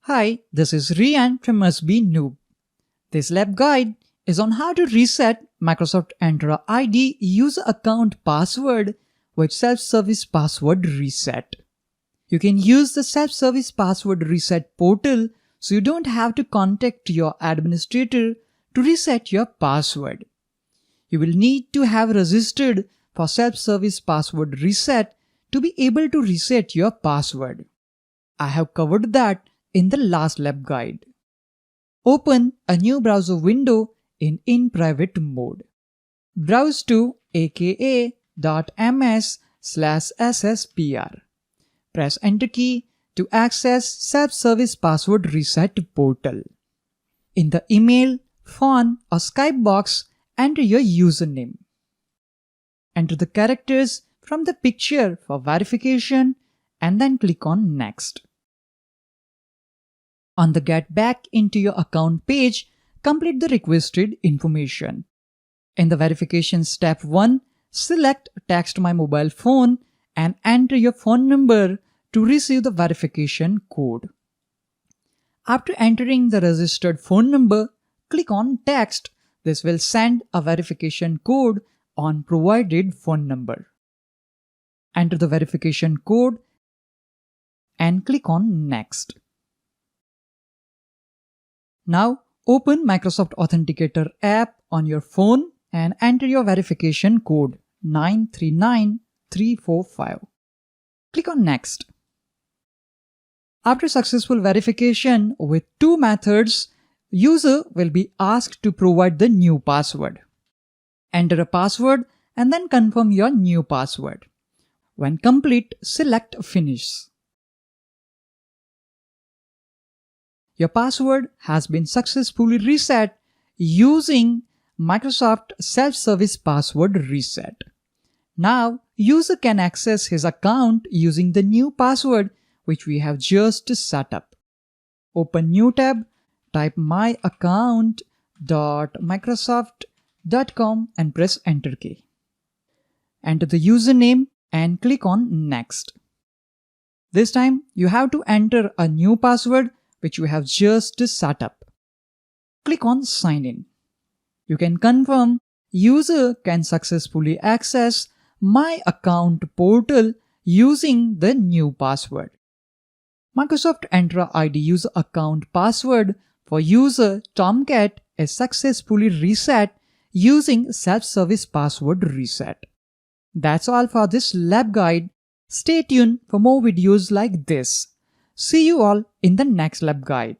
Hi, this is Rian from SB Noob. This lab guide is on how to reset Microsoft Entra ID user account password with self-service password reset. You can use the self-service password reset portal so you don't have to contact your administrator to reset your password. You will need to have registered for self-service password reset to be able to reset your password. I have covered that in the last lab guide. Open a new browser window in private mode. Browse to aka.ms/sspr. Press Enter key to access self-service password reset portal. In the email, phone or Skype box, enter your username. Enter the characters from the picture for verification and then click on Next. On the Get Back into your account page, complete the requested information. In the verification step 1, select Text My Mobile Phone and enter your phone number to receive the verification code. After entering the registered phone number, click on Text. This will send a verification code on provided phone number. Enter the verification code and click on Next. Now open Microsoft Authenticator app on your phone and enter your verification code 939345. Click on Next. After successful verification with 2 methods, user will be asked to provide the new password. Enter a password and then confirm your new password. When complete, select Finish. Your password has been successfully reset using Microsoft Self-Service Password Reset. Now, user can access his account using the new password which we have just set up. Open New tab, type myaccount.microsoft.com and press Enter key. Enter the username and click on Next. This time, you have to enter a new password which you have just set up. Click on Sign In. You can confirm user can successfully access My Account portal using the new password. Microsoft Entra ID user account password for user Tomcat is successfully reset using self-service password reset. That's all for this lab guide. Stay tuned for more videos like this. See you all in the next lab guide.